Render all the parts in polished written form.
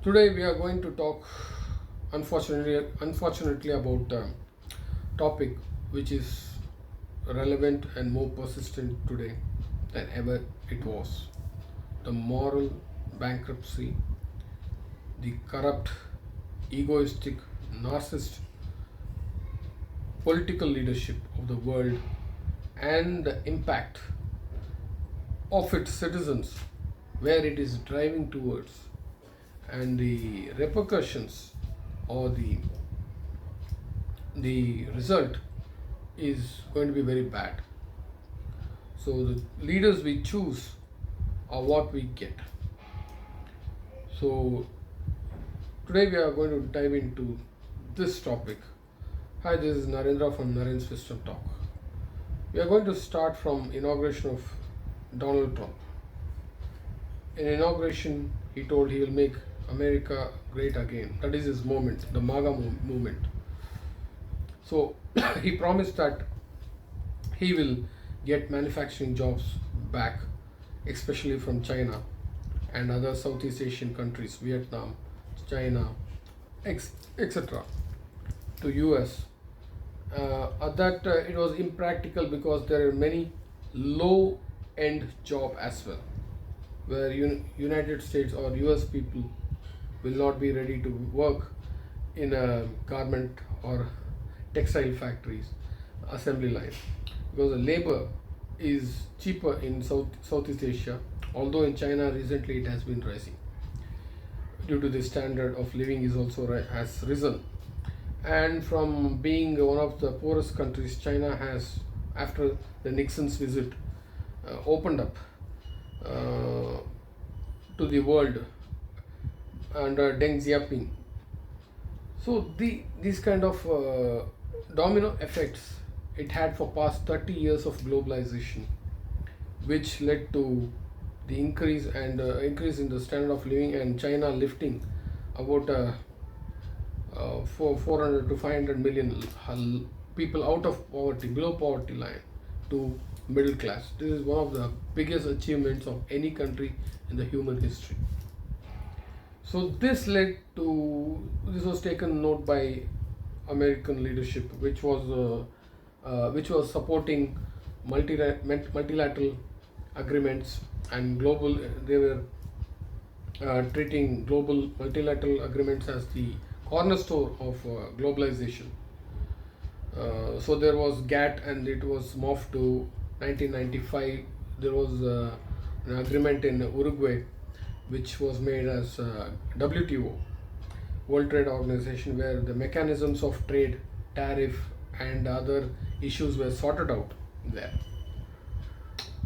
Today we are going to talk, unfortunately, about a topic which is relevant and more persistent today than ever it was: the moral bankruptcy, the corrupt, egoistic, narcissist political leadership of the world, and the impact of its citizens, where it is driving towards, and the repercussions or the result is going to be very bad. So the leaders we choose are what we get. So today we are going to dive into this topic. Hi, this is Narendra from Naren's Wisdom Talk. We are going to start from inauguration of Donald Trump. In inauguration, he told he will make America great again. That is his moment, the MAGA movement. So he promised that he will get manufacturing jobs back, especially from China and other Southeast Asian countries, Vietnam, China, etc., to US. That it was impractical because there are many low-end job as well, where United States or US people will not be ready to work in a garment or textile factories assembly line, because the labor is cheaper in Southeast Asia, although in China recently it has been rising due to the standard of living is also has risen. And from being one of the poorest countries, China has, after the Nixon's visit, opened up to the world under Deng Xiaoping. So these kind of domino effects it had for past 30 years of globalization, which led to the increase in the standard of living, and China lifting about for 400 to 500 million people out of poverty, below poverty line, to middle class. This is one of the biggest achievements of any country in the human history. So this was taken note by American leadership, which was supporting multilateral agreements and global. They were treating global multilateral agreements as the cornerstone of globalization. So there was GATT, and it was morphed to 1995. There was an agreement in Uruguay, which was made as WTO, World Trade Organization, where the mechanisms of trade, tariff, and other issues were sorted out there.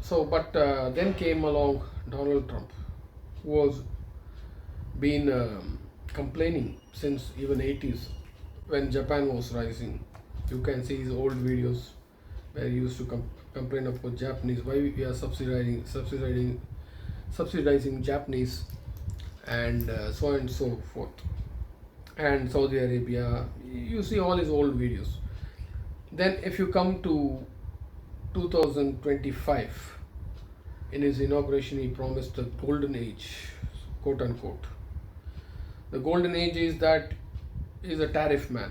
So, but then came along Donald Trump, who was been complaining since even 80s when Japan was rising. You can see his old videos where he used to complain about Japanese, why we are subsidizing Japanese, and so on and so forth, and Saudi Arabia. You see all his old videos. Then, if you come to 2025, in his inauguration, he promised the golden age, quote unquote. The golden age is that is a tariff man.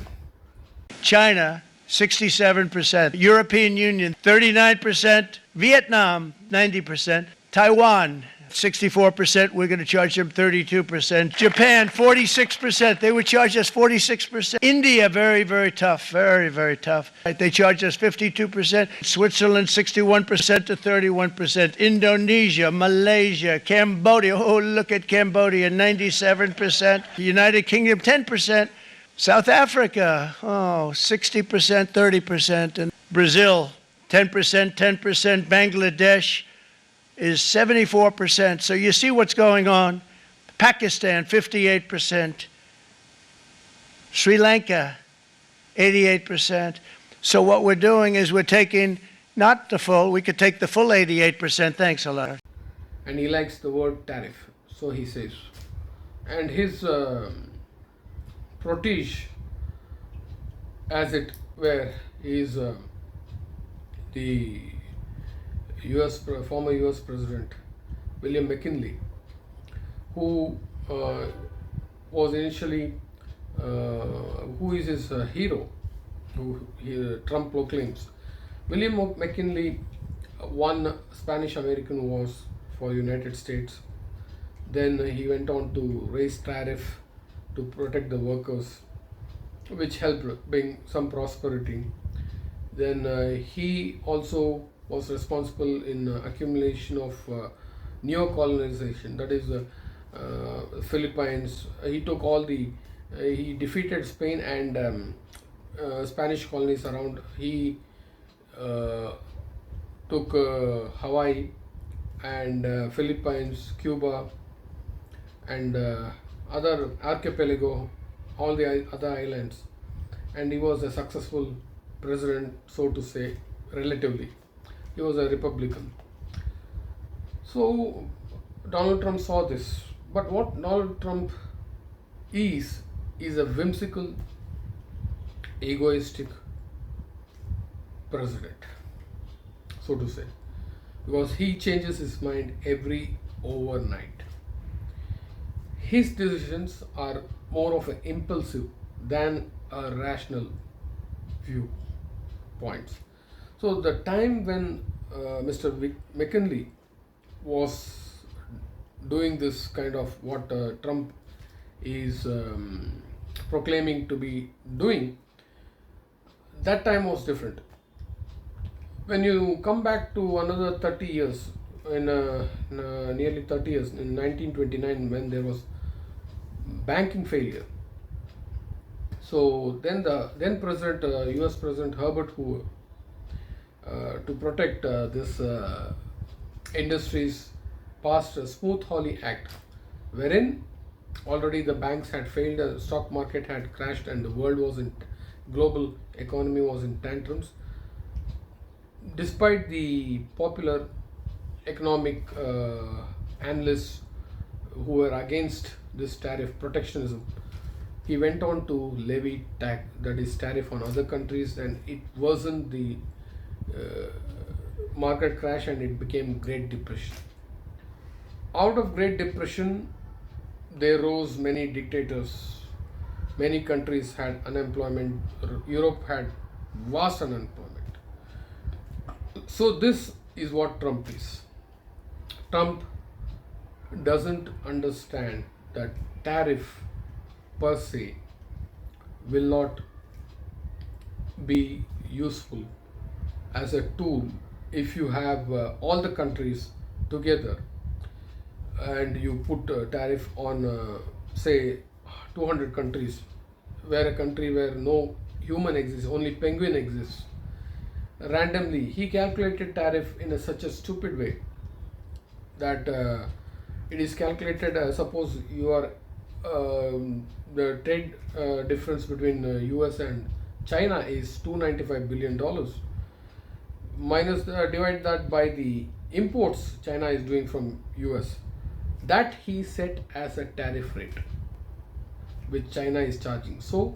China, 67%. European Union, 39%. Vietnam, 90%. Taiwan, 64%. We're going to charge them 32%. Japan, 46%. They would charge us 46%. India, very, very tough. Very, very tough. They charge us 52%. Switzerland, 61% to 31%. Indonesia, Malaysia, Cambodia. Oh, look at Cambodia, 97%. United Kingdom, 10%. South Africa, 60%, 30%. And Brazil, 10%, 10%. Bangladesh is 74%. So you see what's going on. Pakistan, 58%. Sri Lanka, 88%. So what we're doing is we're taking not the full, we could take the full 88%. Thanks a lot. And he likes the word tariff, so he says. And his protege, as it were, is the former US President William McKinley, who was initially who is his hero, Trump proclaims. William McKinley won Spanish American Wars for United States. Then he went on to raise tariff to protect the workers, which helped bring some prosperity. Then he also was responsible in accumulation of neo-colonization, that is Philippines. He took all the he defeated Spain and Spanish colonies around. He uh, took Hawaii and Philippines, Cuba, and other archipelago, all the other islands, and he was a successful president, so to say, relatively. He was a Republican. So Donald Trump saw this, but what Donald Trump is a whimsical, egoistic president, so to say, because he changes his mind every overnight. His decisions are more of an impulsive than a rational viewpoints. So the time when Mr. McKinley was doing this kind of what Trump is proclaiming to be doing, that time was different. When you come back to another 30 years, nearly 30 years, in 1929, when there was banking failure, so then the then President, U.S. President Herbert Hoover, to protect this industries, passed a Smooth Hawley Act, wherein already the banks had failed, the stock market had crashed, and the world was in global economy was in tantrums. Despite the popular economic analysts who were against this tariff protectionism, he went on to levy tax, that is tariff, on other countries, and it wasn't the market crash, and it became Great Depression. Out of Great Depression, there rose many dictators. Many countries had unemployment. Europe had vast unemployment. So this is what Trump is. Trump doesn't understand that tariff per se will not be useful as a tool if you have all the countries together and you put a tariff on say 200 countries, where a country where no human exists, only penguin exists. Randomly he calculated tariff in such a stupid way that it is calculated, suppose you are the trade difference between US and China is $295 billion, minus divide that by the imports China is doing from US, that he set as a tariff rate which China is charging. So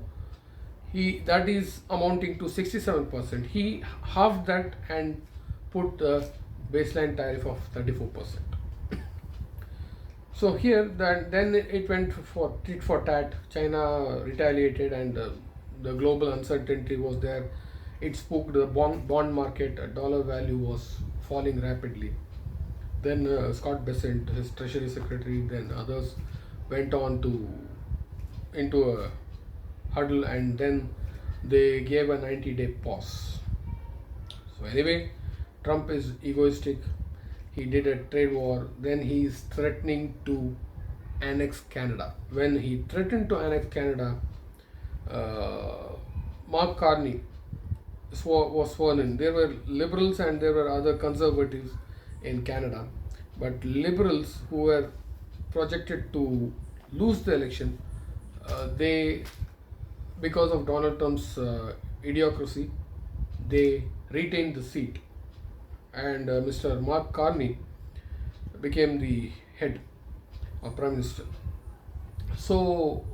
he, that is amounting to 67%. He halved that and put the baseline tariff of 34%. So here that then it went for tit for tat. China retaliated, and the global uncertainty was there. It spooked the bond market. Dollar value was falling rapidly. Then Scott Bessent, his Treasury Secretary, then others went on to into a huddle, and then they gave a 90-day pause. So anyway, Trump is egoistic. He did a trade war. Then he is threatening to annex Canada. When he threatened to annex Canada, Mark Carney was sworn in. There were liberals and there were other conservatives in Canada, but liberals who were projected to lose the election, they, because of Donald Trump's idiocracy, they retained the seat, and Mr. Mark Carney became the head of Prime Minister. So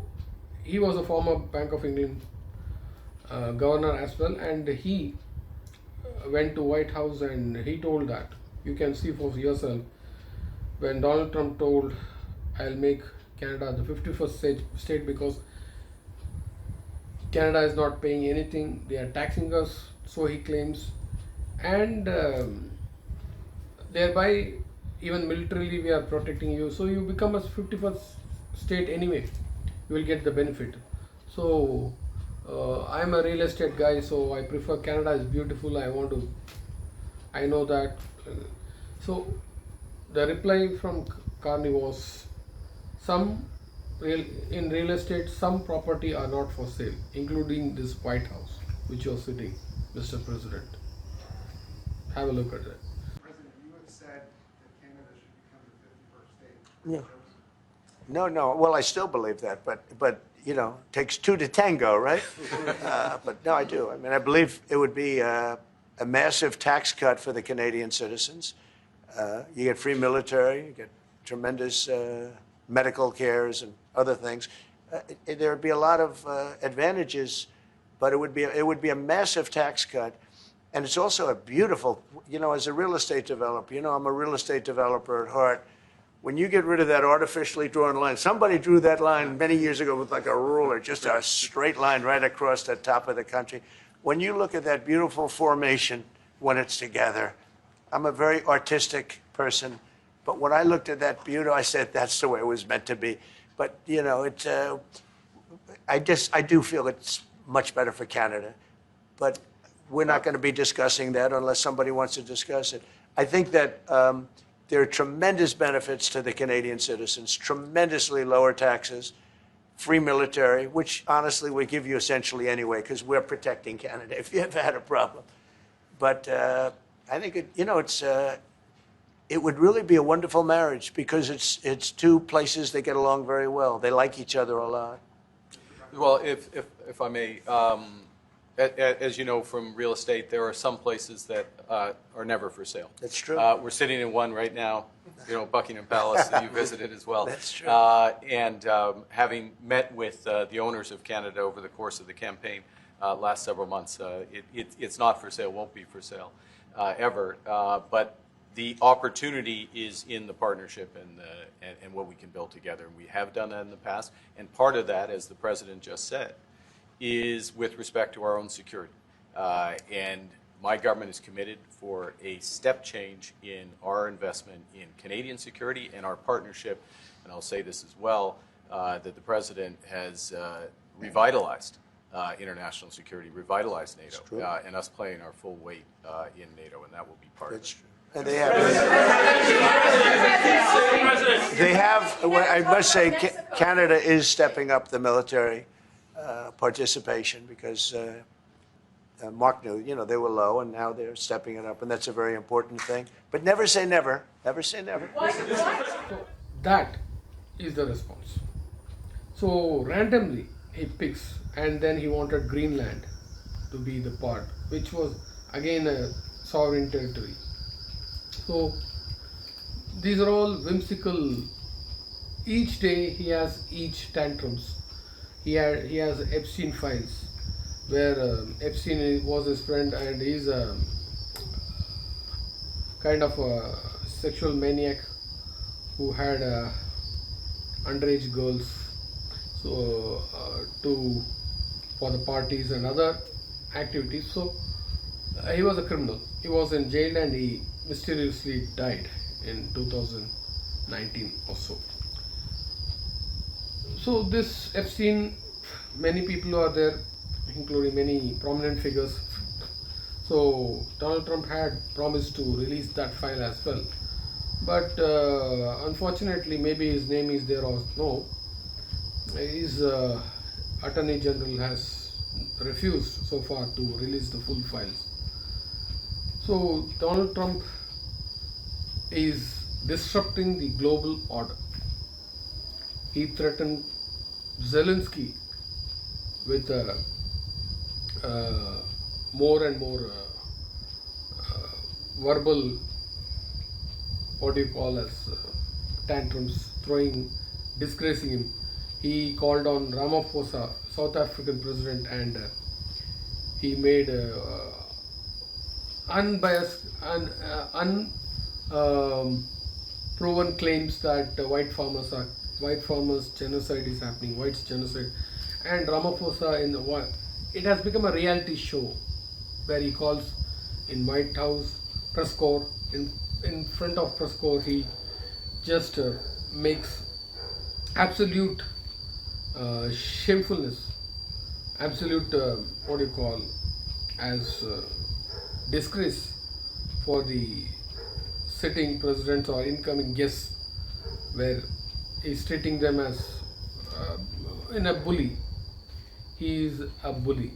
he was a former Bank of England governor as well, and he went to White House and he told that, you can see for yourself, when Donald Trump told, I'll make Canada the 51st state because Canada is not paying anything. They are taxing us, so he claims, and thereby even militarily we are protecting you. So you become a 51st state anyway. You will get the benefit. So I'm a real estate guy, so I prefer Canada is beautiful. I know that. So the reply from Carney was some in real estate some property are not for sale, including this White House which you're sitting, Mr. President. Have a look at that. President, you have said that Canada should become the 51st state. Yeah. No. Well, I still believe that, but you know, it takes two to tango, right? But no, I do. I mean, I believe it would be a massive tax cut for the Canadian citizens. You get free military, you get tremendous medical cares and other things. There would be a lot of advantages, but it would be a massive tax cut. And it's also a beautiful, you know, as a real estate developer, you know, I'm a real estate developer at heart. When you get rid of that artificially drawn line, somebody drew that line many years ago with like a ruler, just a straight line right across the top of the country. When you look at that beautiful formation when it's together, I'm a very artistic person, but when I looked at that beauty, I said that's the way it was meant to be. But you know, I do feel it's much better for Canada, but we're not going to be discussing that unless somebody wants to discuss it. I think that there are tremendous benefits to the Canadian citizens, tremendously lower taxes, free military, which honestly we give you essentially anyway because we're protecting Canada if you ever had a problem. But I think it would really be a wonderful marriage because it's two places that get along very well. They like each other a lot. Well, if I may, as you know from real estate, there are some places that are never for sale. That's true. We're sitting in one right now, you know, Buckingham Palace that you visited as well. That's true. And having met with the owners of Canada over the course of the campaign last several months, it's not for sale, won't be for sale ever. But the opportunity is in the partnership and what we can build together. And we have done that in the past. And part of that, as the President just said, is with respect to our own security. And my government is committed for a step change in our investment in Canadian security and our partnership, and I'll say this as well, that the President has revitalized international security, revitalized NATO, and us playing our full weight in NATO, and that will be part of it. True. And they have, I must say, Canada is stepping up the military participation because Mark knew, you know, they were low and now they're stepping it up, and that's a very important thing. But never say never. Never say never. So that is the response. So randomly he picks, and then he wanted Greenland to be the part, which was again a sovereign territory. So these are all whimsical. Each day he has each tantrums. He has Epstein files, where Epstein was his friend, and he's a kind of a sexual maniac who had underage girls, so for the parties and other activities. So he was a criminal. He was in jail and he mysteriously died in 2019 or so. So this Epstein, many people are there, including many prominent figures. So Donald Trump had promised to release that file as well. But unfortunately, maybe his name is there or no, his Attorney General has refused so far to release the full files. So Donald Trump is disrupting the global order. He threatened Zelensky with more and more verbal, what do you call as tantrums, disgracing him. He called on Ramaphosa, South African president, and he made unbiased and proven claims that white farmers are white farmers genocide is happening, whites genocide, and Ramaphosa in the what? It has become a reality show where he calls in White House press corps. In front of press corps, he just makes absolute shamefulness, absolute what do you call as disgrace for the sitting presidents or incoming guests, where he's treating them as in a bully. He is a bully.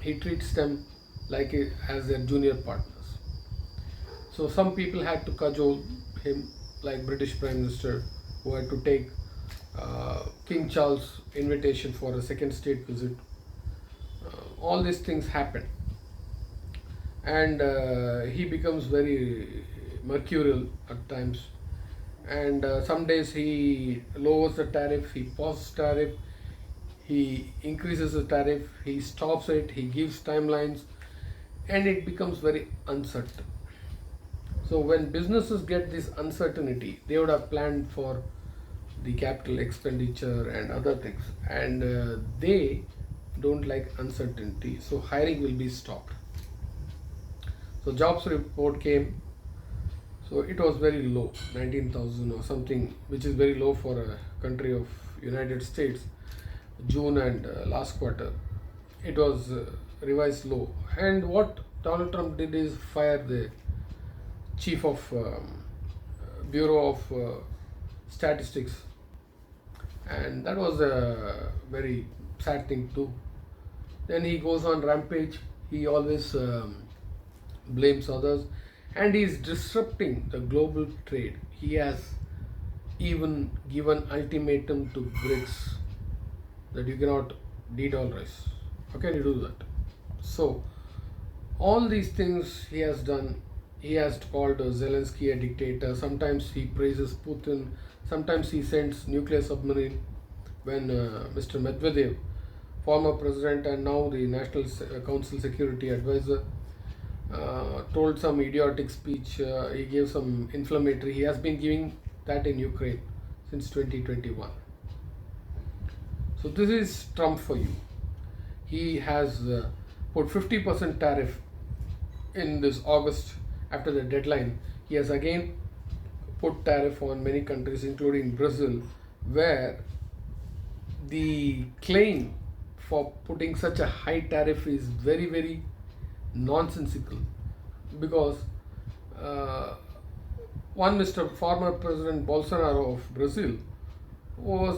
He treats them like as their junior partners. So some people had to cajole him, like British Prime Minister, who had to take King Charles' invitation for a second state visit. All these things happen, and he becomes very mercurial at times. And some days he lowers the tariff, he pauses tariff, he increases the tariff, he stops it, he gives timelines, and it becomes very uncertain. So when businesses get this uncertainty, they would have planned for the capital expenditure and other things, and they don't like uncertainty, so hiring will be stopped. So jobs report came, so it was very low, 19,000 or something, which is very low for a country of United States. June and last quarter, it was revised low. And what Donald Trump did is fire the chief of Bureau of Statistics, and that was a very sad thing too. Then he goes on rampage. He always blames others, and he is disrupting the global trade. He has even given ultimatum to Brits that you cannot de-dollarize. How can you do that? So all these things he has done. He has called Zelensky a dictator. Sometimes he praises Putin. Sometimes he sends nuclear submarine. When Mr. Medvedev, former president and now the National Council Security Advisor, told some idiotic speech, he gave some inflammatory. He has been giving that in Ukraine since 2021. So this is Trump for you. He has put 50% tariff in this August after the deadline. He has again put tariff on many countries, including Brazil, where the claim for putting such a high tariff is very, very nonsensical, because one Mr. former President Bolsonaro of Brazil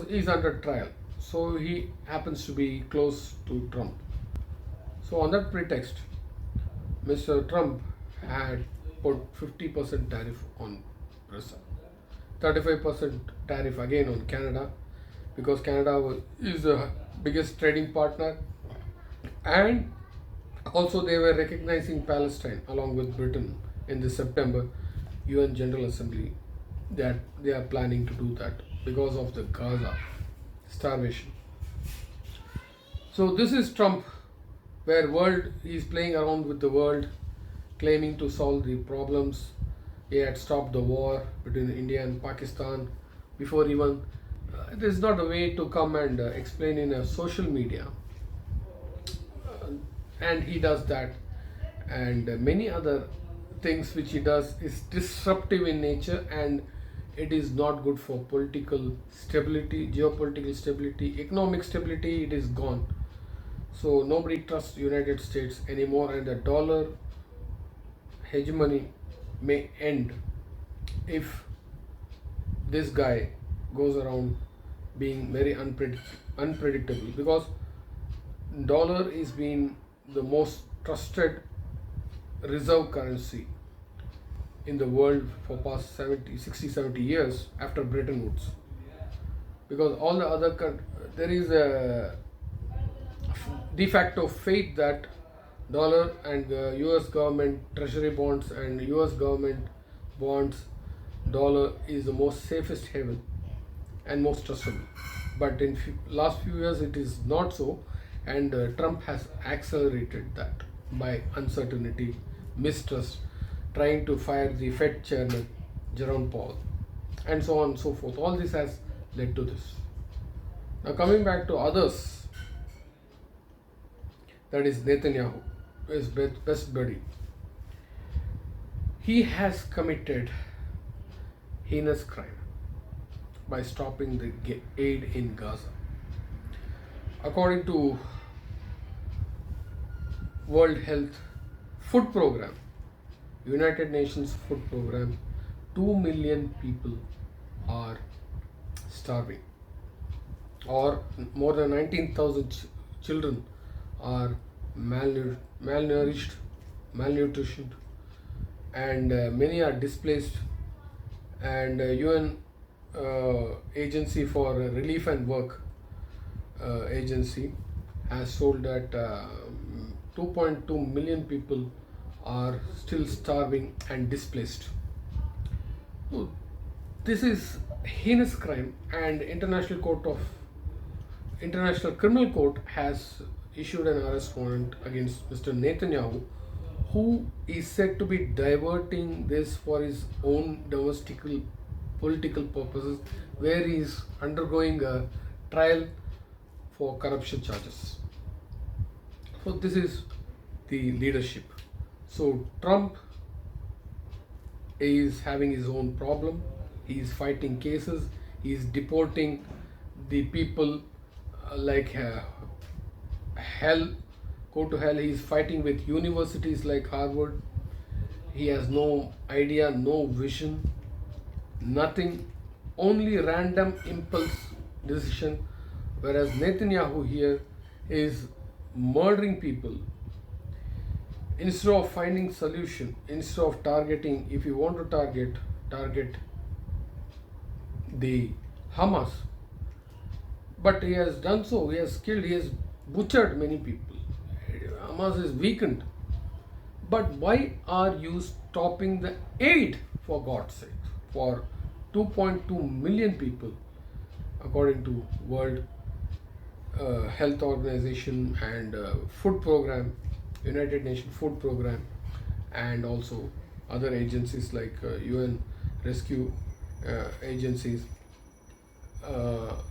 is under trial, so he happens to be close to Trump. So on that pretext, Mr. Trump had put 50% tariff on Brazil, 35% tariff again on Canada, because Canada is the biggest trading partner, and also they were recognizing Palestine along with Britain in this September UN General Assembly, that they are planning to do that because of the Gaza starvation. So this is Trump, where world he is playing around with the world, claiming to solve the problems. He had stopped the war between India and Pakistan before even. It is not a way to come and explain in a social media, and he does that, and many other things which he does is disruptive in nature, and it is not good for political stability, geopolitical stability, economic stability. It is gone. So nobody trusts United States anymore, and the dollar hegemony may end if this guy goes around being very unpredictable, because dollar is being the most trusted reserve currency in the world for past 60-70 years after Bretton Woods, because all the other there is a de facto faith that dollar and US government treasury bonds and US government bonds, dollar is the most safest haven and most trustable. But in last few years it is not so, and Trump has accelerated that by uncertainty, mistrust, trying to fire the Fed chairman Jerome Powell, and so on and so forth. All this has led to this. Now, coming back to others, that is Netanyahu, his best buddy. He has committed heinous crime by stopping the aid in Gaza. According to World Health Food Program, United Nations Food Program, 2 million people are starving, or more than 19,000 children are malnourished, malnutritioned, and many are displaced. And UN Agency for Relief and Work agency has told that 2.2 million people are still starving and displaced. So this is heinous crime, and International Criminal Court has issued an arrest warrant against Mr. Netanyahu, who is said to be diverting this for his own domestic political purposes, where he is undergoing a trial for corruption charges. So this is the leadership. So Trump is having his own problem. He is fighting cases. He is deporting the people like hell. Go to hell. He is fighting with universities like Harvard. He has no idea, no vision, nothing, only random impulse decision. Whereas Netanyahu here is murdering people. Instead of finding solution, instead of targeting, if you want to target the Hamas, but he has done so. He has killed, he has butchered many people. Hamas is weakened. But why are you stopping the aid, for God's sake, for 2.2 million people, according to World Health Organization and Food Program, United Nations Food Program, and also other agencies like UN rescue agencies.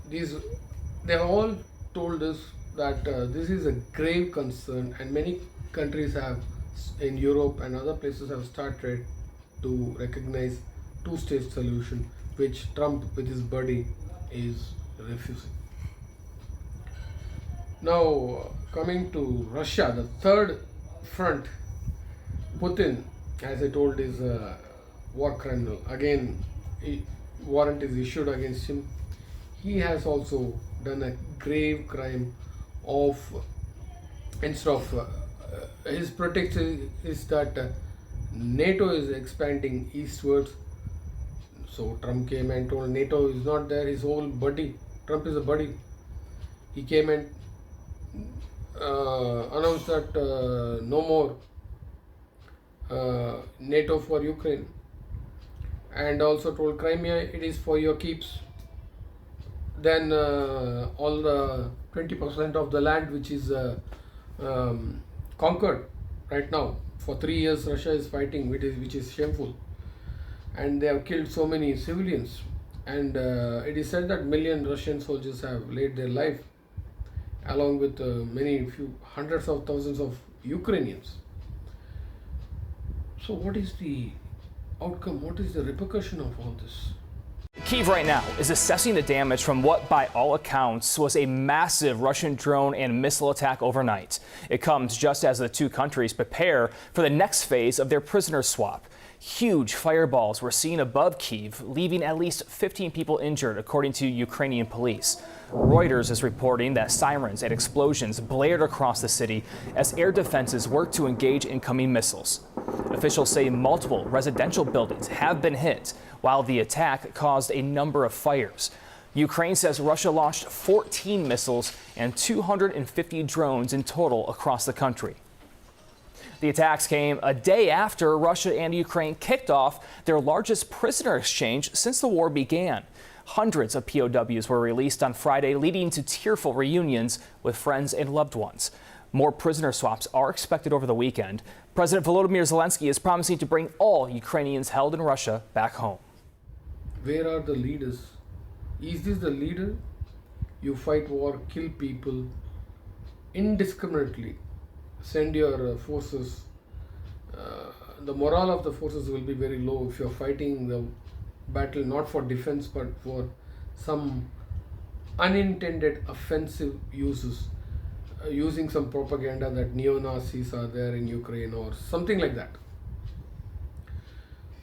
They have all told us that this is a grave concern, and many countries have in Europe and other places have started to recognize two-state solution, which Trump with his buddy is refusing. Now, coming to Russia, the third front, Putin, as I told, is a war criminal. Again, warrant is issued against him. He has also done a grave crime of, instead of his protection is that NATO is expanding eastwards. So Trump came and told NATO is not there, his whole buddy. Trump is a buddy. He came and announced that no more NATO for Ukraine, and also told Crimea it is for your keeps. Then all the 20% of the land which is conquered right now. For 3 years Russia is fighting, which is shameful, and they have killed so many civilians, and it is said that million Russian soldiers have laid their life, along with few hundreds of thousands of Ukrainians. So what is the outcome? What is the repercussion of all this? Kyiv right now is assessing the damage from what, by all accounts, was a massive Russian drone and missile attack overnight. It comes just as the two countries prepare for the next phase of their prisoner swap. Huge fireballs were seen above Kyiv, leaving at least 15 people injured, according to Ukrainian police. Reuters is reporting that sirens and explosions blared across the city as air defenses work to engage incoming missiles. Officials say multiple residential buildings have been hit, while the attack caused a number of fires. Ukraine says Russia launched 14 missiles and 250 drones in total across the country. The attacks came a day after Russia and Ukraine kicked off their largest prisoner exchange since the war began. Hundreds of POWs were released on Friday, leading to tearful reunions with friends and loved ones. More prisoner swaps are expected over the weekend. President Volodymyr Zelensky is promising to bring all Ukrainians held in Russia back home. Where are the leaders Is this the leader? You fight war, kill people indiscriminately, send your forces. The morale of the forces will be very low if you're fighting the battle not for defense but for some unintended offensive uses, using some propaganda that neo-Nazis are there in Ukraine or something like that.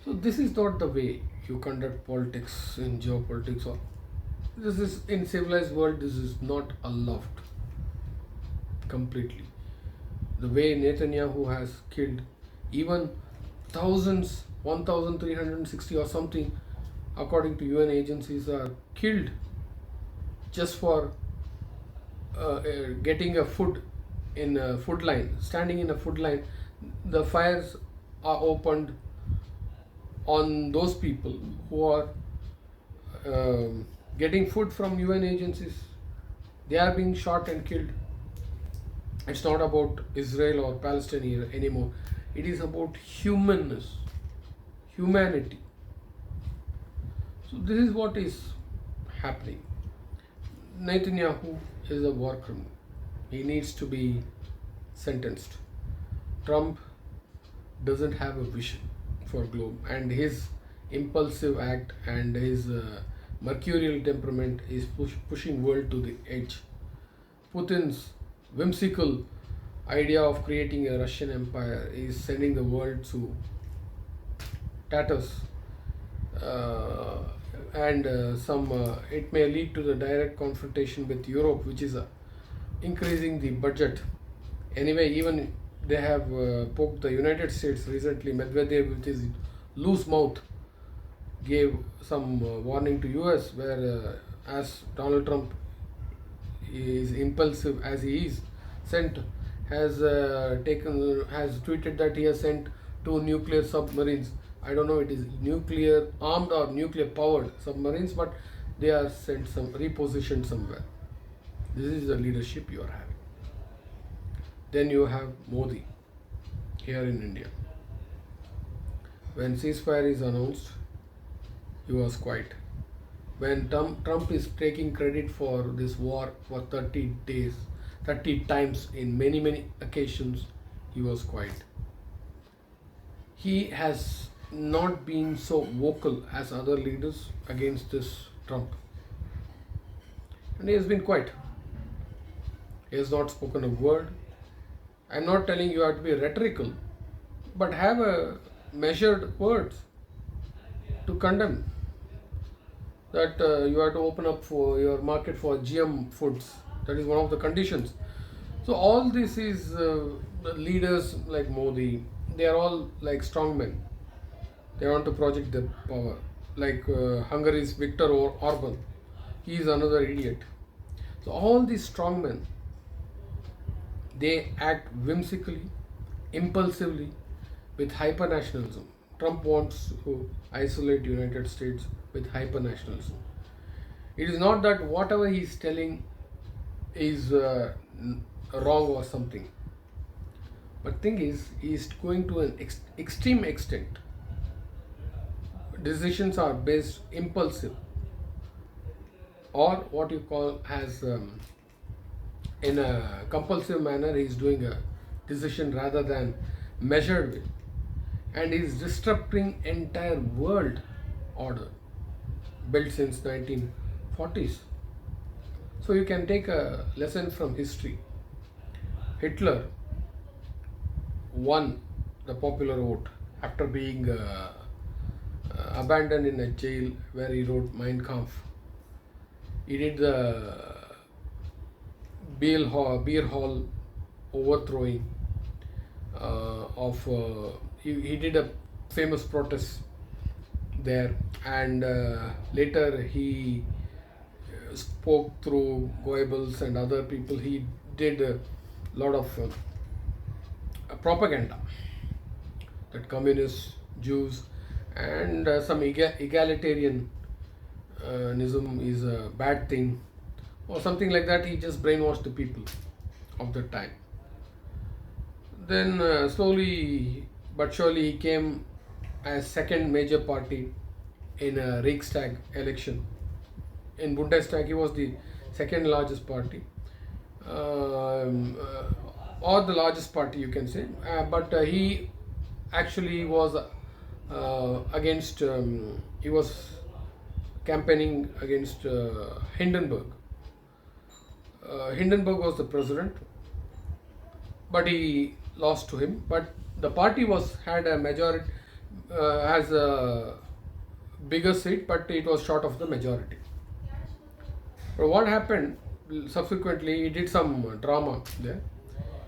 So this is not the way you conduct politics in geopolitics, or this is in civilized world. This is not allowed completely. The way Netanyahu has killed even thousands, 1,360 or something, according to UN agencies, are killed just for getting a food in a food line, standing in a food line. The fires are opened on those people who are getting food from UN agencies. They are being shot and killed. It's not about Israel or Palestine here anymore. It is about humanness, humanity. So this is what is happening. Netanyahu is a war criminal. He needs to be sentenced. Trump doesn't have a vision for globe, and his impulsive act and his mercurial temperament is pushing world to the edge. Putin's whimsical idea of creating a Russian empire is sending the world to tatters, and it may lead to the direct confrontation with Europe, which is increasing the budget. Anyway, even they have poked the United States recently. Medvedev, with his loose mouth, gave some warning to US, where as Donald Trump is impulsive as he is, has tweeted that he has sent 2 nuclear submarines. I don't know it is nuclear armed or nuclear powered submarines, but they are sent repositioned somewhere. This is the leadership you are having. Then you have Modi here in India. When ceasefire is announced, he was quiet. When Trump is taking credit for this war for 30 days, 30 times in many occasions, he was quiet. He has not been so vocal as other leaders against this Trump. And he has been quiet. He has not spoken a word. I'm not telling you have to be rhetorical, but have a measured words to condemn that you have to open up for your market for GM foods. That is one of the conditions. So all this is the leaders like Modi, they are all like strongmen. They want to project their power. Like Hungary's Viktor Orban, he is another idiot. So all these strongmen, they act whimsically, impulsively, with hyper-nationalism. Trump wants to isolate United States with hyper-nationalism. It is not that whatever he is telling is wrong or something. But thing is, he is going to an extreme extent. Decisions are based impulsive, or what you call as in a compulsive manner. He is doing a decision rather than measured way, and he is disrupting entire world order built since 1940s. So you can take a lesson from history. Hitler won the popular vote after being abandoned in a jail where he wrote Mein Kampf. He did the beer hall overthrowing he did a famous protest there, and later he spoke through Goebbels and other people. He did a lot of propaganda that communists, Jews, and some egalitarianism is a bad thing or something like that. He just brainwashed the people of the time. Then slowly but surely he came as second major party in a Reichstag election, in Bundestag. He was the second largest party, um, or the largest party, you can say. But he actually was against. He was campaigning against Hindenburg. Hindenburg was the president, but he lost to him. But the party was had a majority, has a bigger seat, but it was short of the majority. But what happened subsequently? He did some drama there.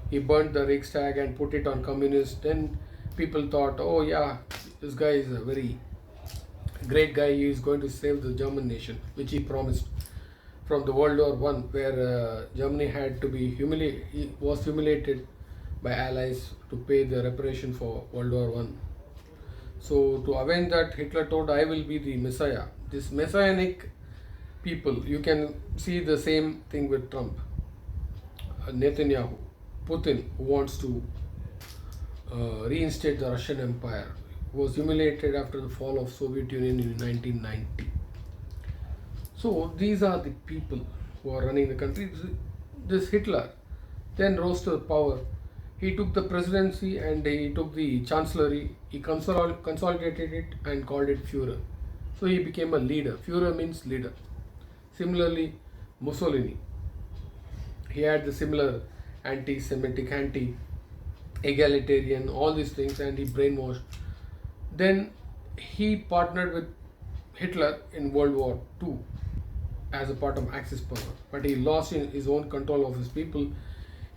He burnt the Reichstag and put it on communist. Then people thought, oh yeah, this guy is a very great guy. He is going to save the German nation, which he promised from the World War One, where Germany had to be was humiliated by allies to pay the reparation for World War One. So to avenge that, Hitler told, "I will be the Messiah." This messianic people, you can see the same thing with Trump, Netanyahu, Putin, who wants to reinstate the Russian Empire, who was humiliated after the fall of Soviet Union in 1990. So these are the people who are running the country. This Hitler then rose to power. He took the presidency and he took the chancellery. He consolidated it and called it Führer. So he became a leader. Führer means leader. Similarly, Mussolini. He had the similar anti-Semitic, anti-egalitarian, all these things, and he brainwashed. Then he partnered with Hitler in World War II as a part of Axis power, but he lost his own control of his people.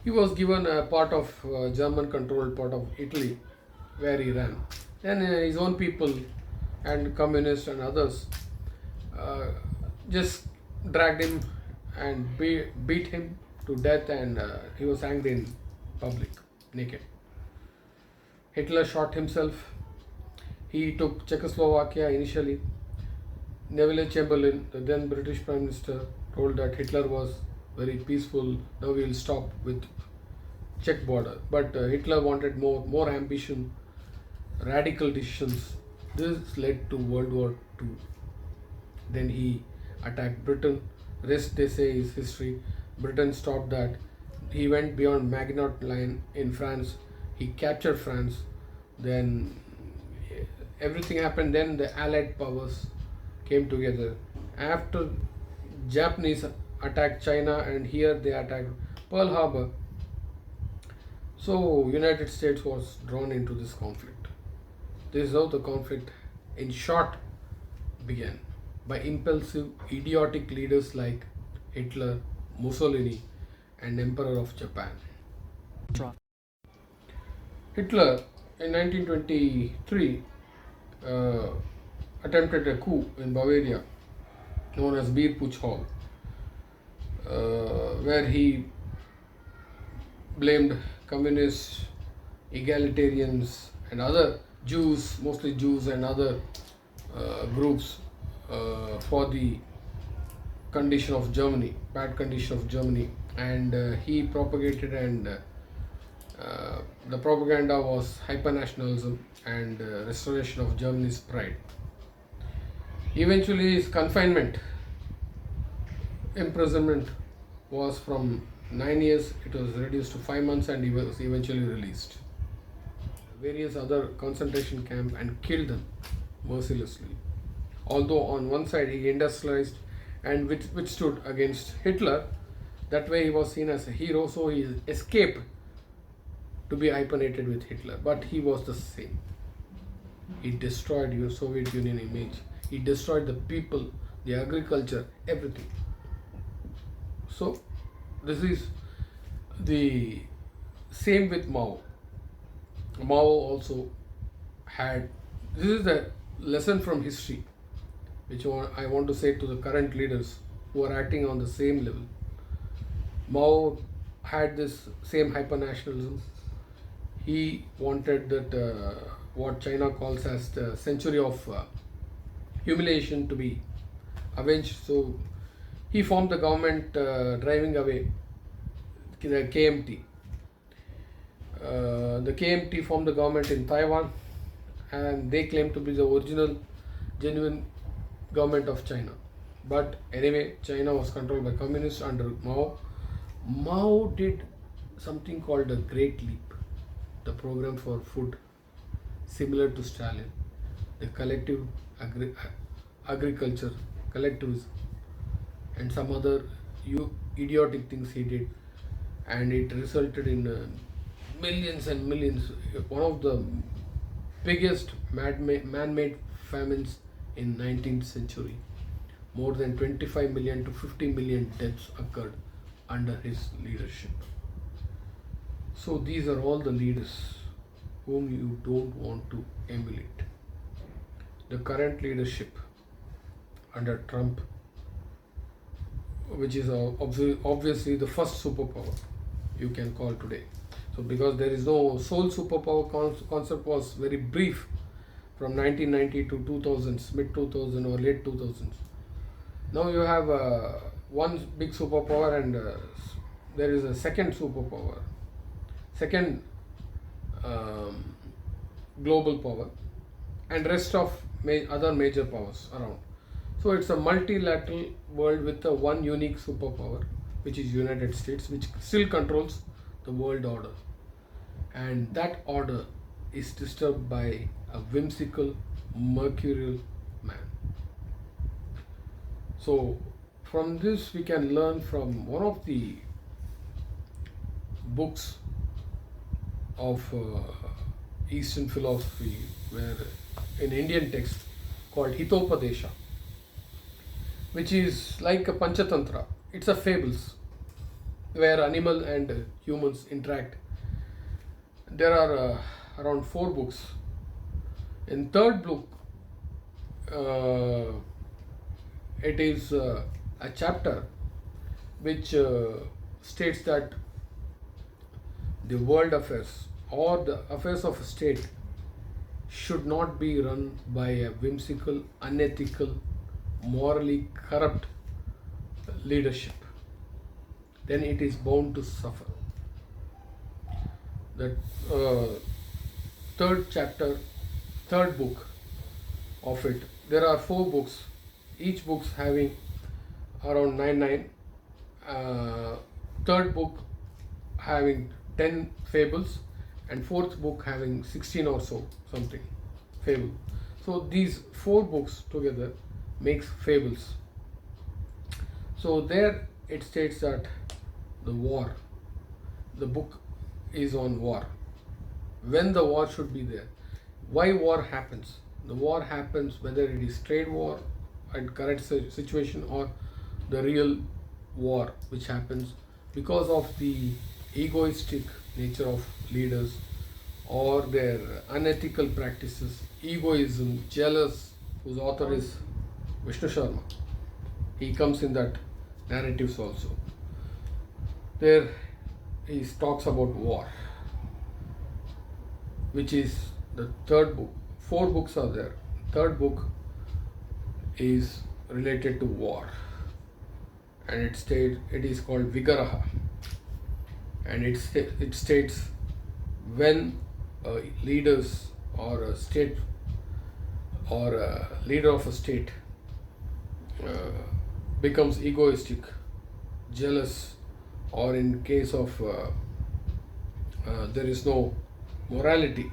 He was given a part of German-controlled part of Italy, where he ran. Then his own people and communists and others just dragged him and beat him to death, and he was hanged in public, naked. Hitler shot himself. He took Czechoslovakia initially. Neville Chamberlain, the then British Prime Minister, told that Hitler was very peaceful. Now we will stop with Czech border. But Hitler wanted more ambition, radical decisions. This led to World War II. Then he attacked Britain. Rest, they say, is history. Britain stopped that. He went beyond Maginot Line in France. He captured France. Then everything happened. Then the Allied powers came together. After Japanese attacked China, and here they attacked Pearl Harbor. So United States was drawn into this conflict. This is how the conflict, in short, began, by impulsive, idiotic leaders like Hitler, Mussolini, and Emperor of Japan. Hitler in 1923 attempted a coup in Bavaria known as Beer Putsch Hall, where he blamed communists, egalitarians, and other Jews, mostly Jews and other groups, for the condition of Germany, bad condition of Germany, and he propagated, and the propaganda was hypernationalism and restoration of Germany's pride. Eventually, his confinement, imprisonment, was from 9 years, it was reduced to 5 months, and he was eventually released. Various other concentration camps, and killed them mercilessly. Although on one side he industrialized and withstood against Hitler, that way he was seen as a hero, so he escaped to be hyphenated with Hitler. But he was the same. He destroyed your Soviet Union image. He destroyed the people, the agriculture, everything. So this is the same with Mao. Mao also had, this is the lesson from history which I want to say to the current leaders who are acting on the same level. Mao had this same hypernationalism. He wanted that what China calls as the century of humiliation to be avenged. So he formed the government driving away the KMT. The KMT formed the government in Taiwan, and they claim to be the original, genuine government of China. But anyway, China was controlled by communists under Mao. Mao did something called the Great Leap, the program for food, similar to Stalin, the collective agriculture, collectivism, and some other idiotic things he did, and it resulted in millions and millions. One of the biggest man-made famines in 19th century. More than 25 million to 50 million deaths occurred under his leadership. So these are all the leaders whom you don't want to emulate. The current leadership under Trump, which is obviously the first superpower you can call today. So because there is no sole superpower concept was very brief from 1990 to 2000s, mid 2000 or late 2000s. Now you have one big superpower and there is a second superpower, second global power, and rest of other major powers around. So it's a multilateral world with a one unique superpower, which is United States, which still controls the world order. And that order is disturbed by a whimsical, mercurial man. So from this we can learn from one of the books of Eastern philosophy, where in Indian text called Hitopadesha, which is like a Panchatantra. It's a fables where animal and humans interact. There are around 4 books. In third book, it is a chapter which states that the world affairs or the affairs of a state should not be run by a whimsical, unethical, morally corrupt leadership. Then it is bound to suffer. The third chapter, third book of it, there are 4 books, each book having around 9. Third book having 10 fables, and fourth book having 16 or so something fable. So these 4 books together makes fables. So there it states that the book is on war, when the war should be there, why war happens. The war happens whether it is trade war and current situation or the real war which happens because of the egoistic nature of leaders or their unethical practices, egoism, jealous, whose author is Vishnu Sharma. He comes in that narratives also. There he talks about war, which is the third book. 4 books are there. Third book is related to war, and it is called Vigaraha, and it states when leaders or a state or a leader of a state becomes egoistic, jealous, or in case of there is no morality,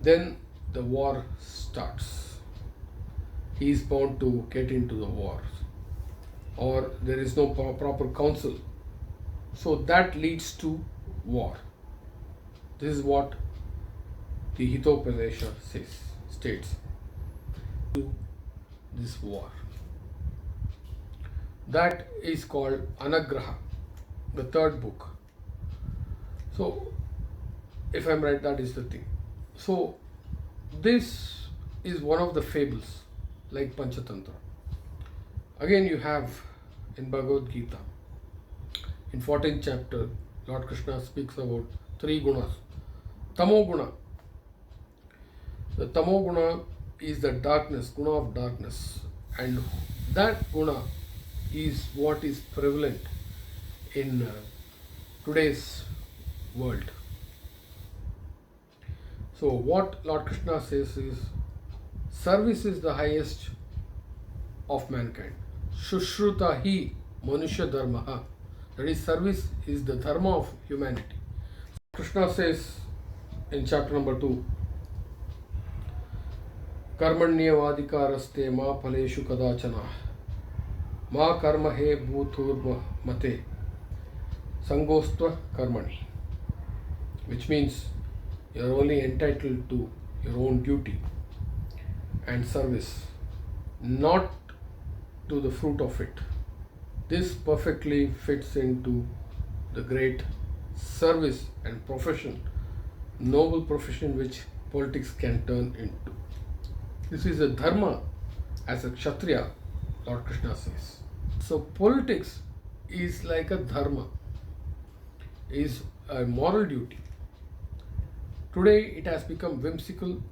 then the war starts. He is bound to get into the war, or there is no proper counsel. So that leads to war. This is what the Hitopadesha states. This war. That is called Anagraha, the third book. So, if I'm right, that is the thing. So, this is one of the fables, like Panchatantra. Again, you have in Bhagavad Gita, in 14th chapter, Lord Krishna speaks about 3 gunas. Tamo guna. The tamo guna is the darkness, guna of darkness, and that guna is what is prevalent in today's world. So what Lord Krishna says is, service is the highest of mankind. Shushruta hi manusha dharma. That is, service is the dharma of humanity. Krishna says in chapter number 2, कर्मण्येवाधिकारस्ते मा फलेषु कदाचन मा कर्म हे भूतुर्मते संगोस्त्व कर्मणि, which means you are only entitled to your own duty and service, not to the fruit of it. This perfectly fits into the great service and profession, noble profession which politics can turn into. This is a dharma as a Kshatriya, Lord Krishna says. So politics is like a dharma, is a moral duty. Today it has become whimsical,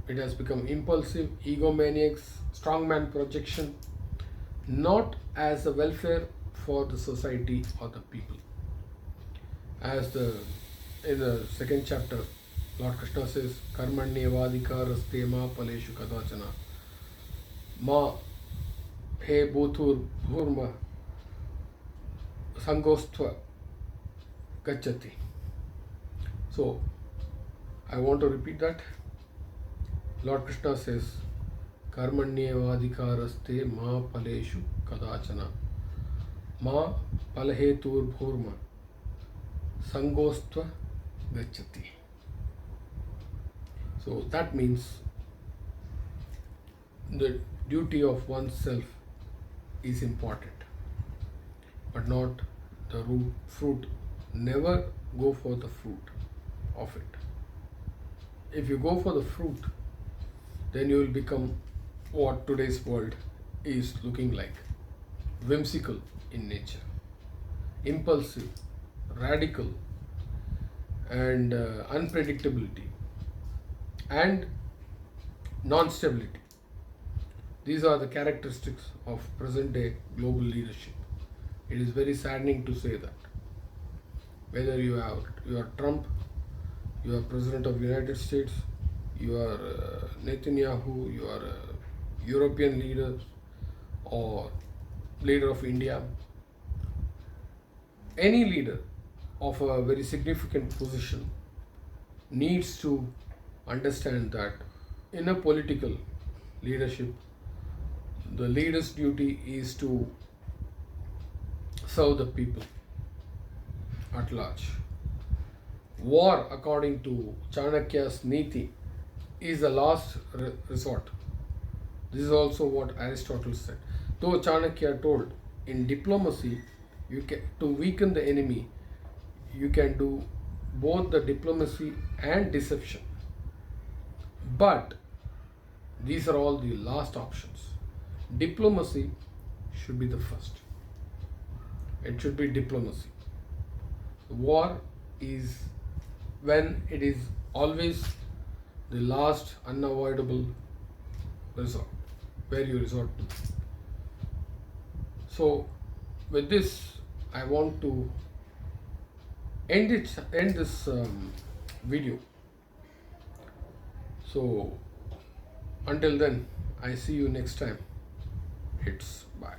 it has become impulsive, egomaniacs, strongman projection, not as a welfare for the society or the people. As in the second chapter, Lord Krishna says, Karmanyevadikaraste ma paleshu kadachana ma he bhutur bhurma sangostva gacchati. So, I want to repeat that. Lord Krishna says, Karmanyevadikaraste ma paleshu kadachana ma palhetur bhurma sangostva gacchati. So that means the duty of oneself is important, but not the fruit. Never go for the fruit of it. If you go for the fruit, then you will become what today's world is looking like: whimsical in nature, impulsive, radical, and unpredictability and non-stability. These are the characteristics of present day global leadership. It is very saddening to say that. Whether you are Trump, you are President of the United States, you are Netanyahu, you are European leaders or leader of India, any leader of a very significant position needs to understand that in a political leadership, the leader's duty is to serve the people at large. War, according to Chanakya's Niti, is the last resort. This is also what Aristotle said. Though Chanakya told, in diplomacy, to weaken the enemy, you can do both the diplomacy and deception. But these are all the last options. Diplomacy should be the first. It should be diplomacy. War is when it is always the last unavoidable resort, where you resort to. So with this, I want to end this video. So until then, I see you next time. It's bye.